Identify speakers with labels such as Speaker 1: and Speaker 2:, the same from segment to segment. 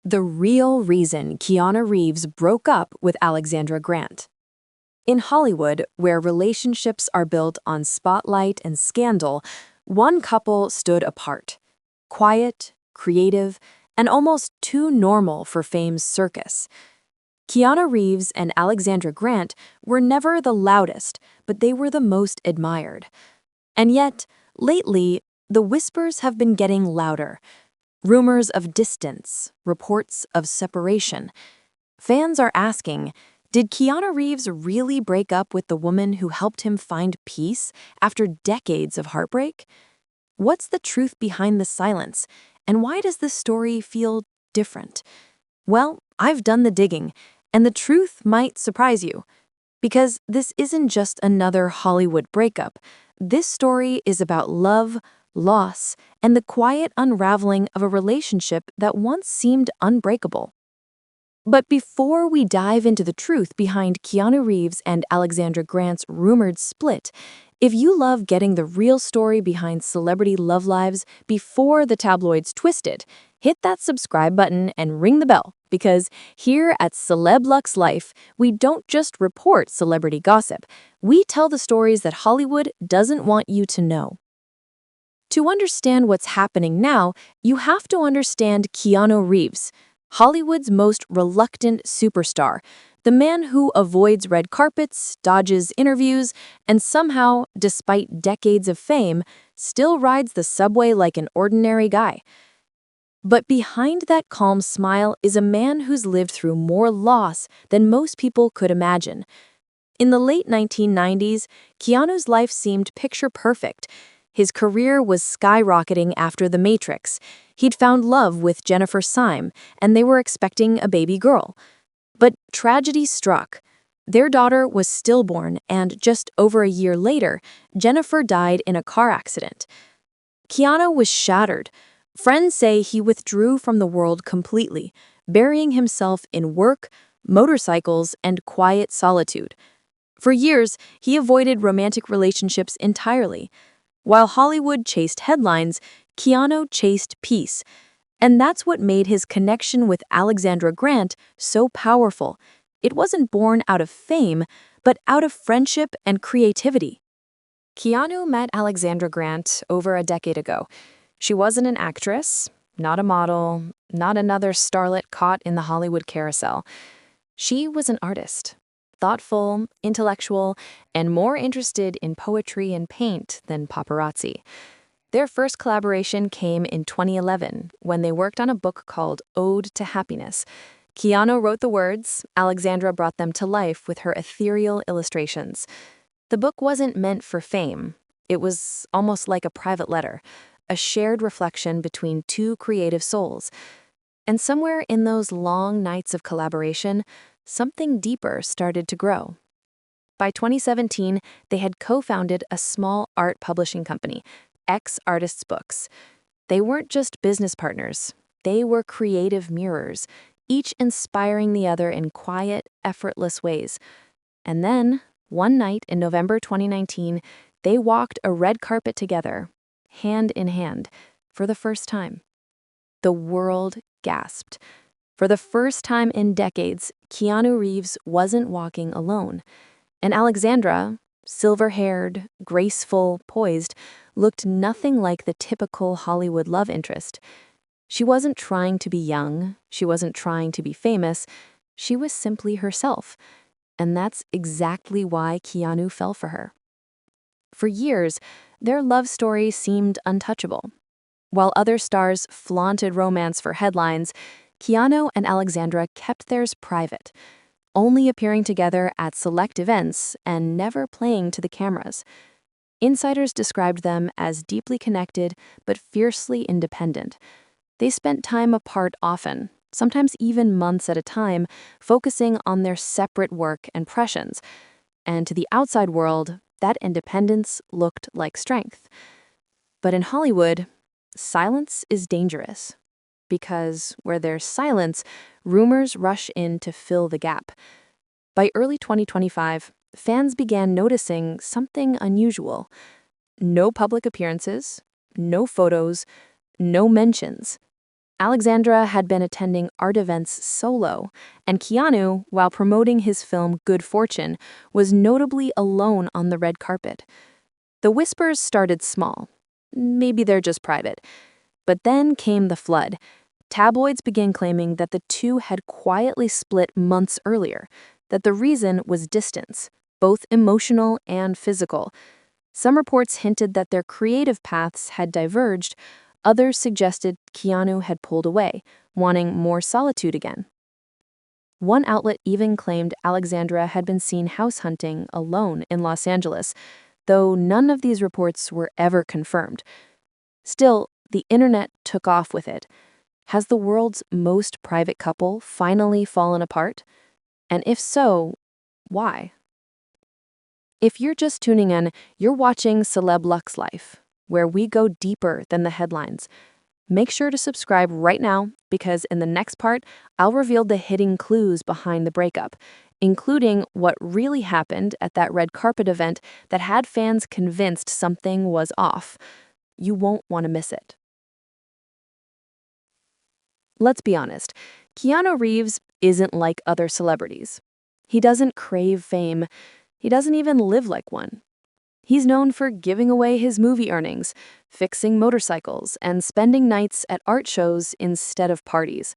Speaker 1: The real reason Keanu Reeves broke up with Alexandra Grant. In Hollywood, where relationships are built on spotlight and scandal, one couple stood apart. Quiet, creative, and almost too normal for fame's circus. Keanu Reeves and Alexandra Grant were never the loudest, but they were the most admired. And yet, lately, the whispers have been getting louder. Rumors of distance, reports of separation. Fans are asking, did Keanu Reeves really break up with the woman who helped him find peace after decades of heartbreak? What's the truth behind the silence, and why does this story feel different? Well, I've done the digging, and the truth might surprise you. Because this isn't just another Hollywood breakup. This story is about love, loss, and the quiet unraveling of a relationship that once seemed unbreakable. But before we dive into the truth behind Keanu Reeves and Alexandra Grant's rumored split, if you love getting the real story behind celebrity love lives before the tabloids twist it, hit that subscribe button and ring the bell, because here at Celeb Lux Life, we don't just report celebrity gossip, we tell the stories that Hollywood doesn't want you to know. To understand what's happening now, you have to understand Keanu Reeves, Hollywood's most reluctant superstar, the man who avoids red carpets, dodges interviews, and somehow, despite decades of fame, still rides the subway like an ordinary guy. But behind that calm smile is a man who's lived through more loss than most people could imagine. In the late 1990s, Keanu's life seemed picture-perfect. His career was skyrocketing after The Matrix. He'd found love with Jennifer Syme, and they were expecting a baby girl. But tragedy struck. Their daughter was stillborn, and just over a year later, Jennifer died in a car accident. Keanu was shattered. Friends say he withdrew from the world completely, burying himself in work, motorcycles, and quiet solitude. For years, he avoided romantic relationships entirely. While Hollywood chased headlines, Keanu chased peace. And that's what made his connection with Alexandra Grant so powerful. It wasn't born out of fame, but out of friendship and creativity. Keanu met Alexandra Grant over a decade ago. She wasn't an actress, not a model, not another starlet caught in the Hollywood carousel. She was an artist. Thoughtful, intellectual, and more interested in poetry and paint than paparazzi. Their first collaboration came in 2011 when they worked on a book called Ode to Happiness. Keanu wrote the words, Alexandra brought them to life with her ethereal illustrations. The book wasn't meant for fame. It was almost like a private letter, a shared reflection between two creative souls. And somewhere in those long nights of collaboration, something deeper started to grow. By 2017, they had co-founded a small art publishing company, X Artists Books. They weren't just business partners. They were creative mirrors, each inspiring the other in quiet, effortless ways. And then, one night in November 2019, they walked a red carpet together, hand in hand, for the first time. The world gasped. For the first time in decades, Keanu Reeves wasn't walking alone. And Alexandra, silver-haired, graceful, poised, looked nothing like the typical Hollywood love interest. She wasn't trying to be young. She wasn't trying to be famous. She was simply herself. And that's exactly why Keanu fell for her. For years, their love story seemed untouchable. While other stars flaunted romance for headlines, Keanu and Alexandra kept theirs private, only appearing together at select events and never playing to the cameras. Insiders described them as deeply connected but fiercely independent. They spent time apart often, sometimes even months at a time, focusing on their separate work and passions. And to the outside world, that independence looked like strength. But in Hollywood, silence is dangerous. Because where there's silence, rumors rush in to fill the gap. By early 2025, fans began noticing something unusual. No public appearances, no photos, no mentions. Alexandra had been attending art events solo, and Keanu, while promoting his film Good Fortune, was notably alone on the red carpet. The whispers started small. Maybe they're just private. But then came the flood. Tabloids began claiming that the two had quietly split months earlier, that the reason was distance, both emotional and physical. Some reports hinted that their creative paths had diverged. Others suggested Keanu had pulled away, wanting more solitude again. One outlet even claimed Alexandra had been seen house hunting alone in Los Angeles, though none of these reports were ever confirmed. Still, the internet took off with it. Has the world's most private couple finally fallen apart? And if so, why? If you're just tuning in, you're watching Celeb Luxe Life, where we go deeper than the headlines. Make sure to subscribe right now, because in the next part, I'll reveal the hidden clues behind the breakup, including what really happened at that red carpet event that had fans convinced something was off. You won't want to miss it. Let's be honest, Keanu Reeves isn't like other celebrities. He doesn't crave fame. He doesn't even live like one. He's known for giving away his movie earnings, fixing motorcycles, and spending nights at art shows instead of parties.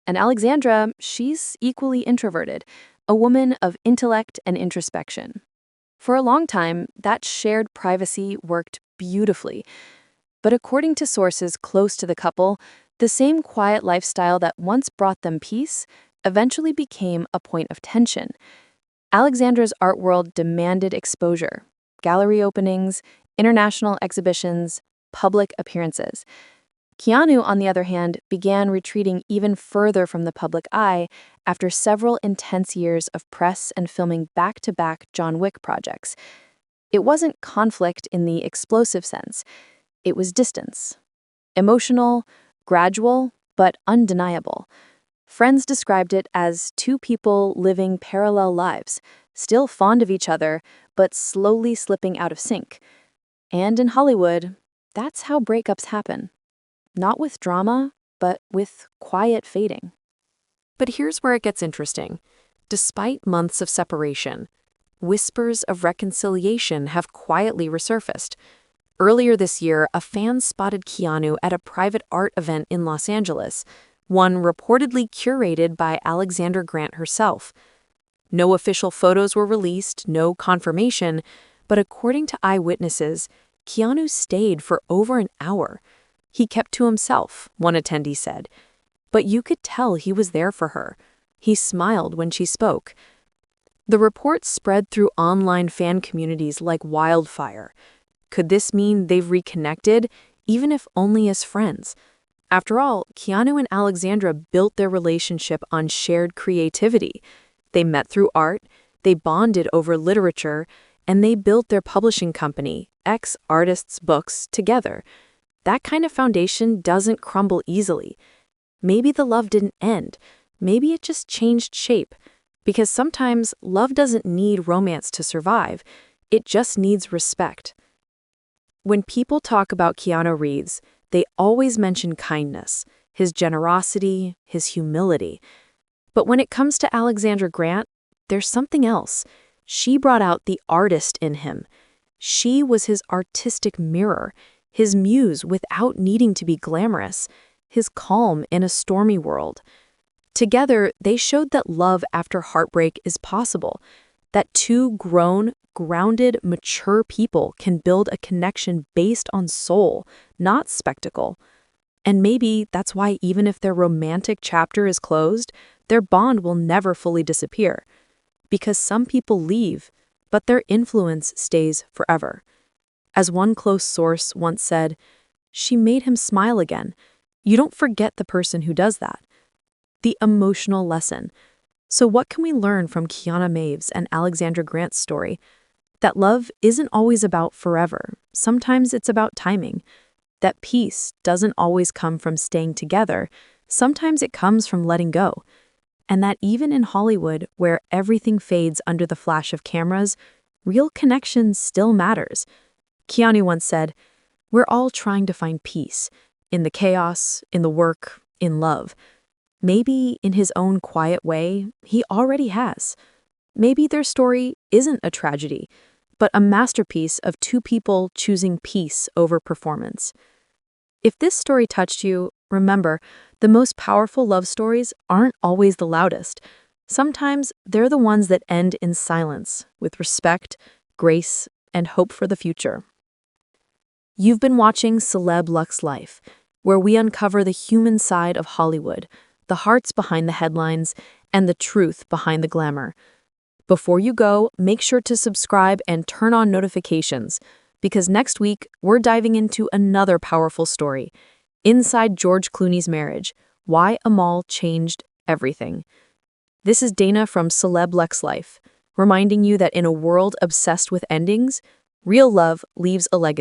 Speaker 1: And Alexandra, she's equally introverted, a woman of intellect and introspection. For a long time, that shared privacy worked beautifully. But according to sources close to the couple, the same quiet lifestyle that once brought them peace eventually became a point of tension. Alexandra's art world demanded exposure: gallery openings, international exhibitions, public appearances. Keanu, on the other hand, began retreating even further from the public eye after several intense years of press and filming back-to-back John Wick projects. It wasn't conflict in the explosive sense. It was distance. Emotional, gradual, but undeniable. Friends described it as two people living parallel lives, still fond of each other, but slowly slipping out of sync. And in Hollywood, that's how breakups happen. Not with drama, but with quiet fading. But here's where it gets interesting. Despite months of separation, whispers of reconciliation have quietly resurfaced. Earlier this year, a fan spotted Keanu at a private art event in Los Angeles, one reportedly curated by Alexandra Grant herself. No official photos were released, no confirmation, but according to eyewitnesses, Keanu stayed for over an hour. He kept to himself, one attendee said. But you could tell he was there for her. He smiled when she spoke. The report spread through online fan communities like wildfire. Could this mean they've reconnected, even if only as friends? After all, Keanu and Alexandra built their relationship on shared creativity. They met through art, they bonded over literature, and they built their publishing company, X Artists Books, together. That kind of foundation doesn't crumble easily. Maybe the love didn't end. Maybe it just changed shape. Because sometimes love doesn't need romance to survive. It just needs respect. When people talk about Keanu Reeves, they always mention kindness, his generosity, his humility. But when it comes to Alexandra Grant, there's something else. She brought out the artist in him. She was his artistic mirror, his muse without needing to be glamorous, his calm in a stormy world. Together, they showed that love after heartbreak is possible, that two grown, grounded, mature people can build a connection based on soul, not spectacle. And maybe that's why even if their romantic chapter is closed, their bond will never fully disappear. Because some people leave, but their influence stays forever. As one close source once said, "She made him smile again." You don't forget the person who does that. The emotional lesson. So what can we learn from Keanu Reeves and Alexandra Grant's story? That love isn't always about forever. Sometimes it's about timing. That peace doesn't always come from staying together. Sometimes it comes from letting go. And that even in Hollywood, where everything fades under the flash of cameras, real connection still matters. Keanu once said, "We're all trying to find peace, in the chaos, in the work, in love. Maybe in his own quiet way, he already has. Maybe their story isn't a tragedy, but a masterpiece of two people choosing peace over performance. If this story touched you, remember, the most powerful love stories aren't always the loudest. Sometimes they're the ones that end in silence, with respect, grace, and hope for the future. You've been watching Celeb Lux Life, where we uncover the human side of Hollywood, the hearts behind the headlines, and the truth behind the glamour. Before you go, make sure to subscribe and turn on notifications, because next week we're diving into another powerful story, inside George Clooney's marriage, why Amal changed everything. This is Dana from Celeb Lux Life, reminding you that in a world obsessed with endings, real love leaves a legacy.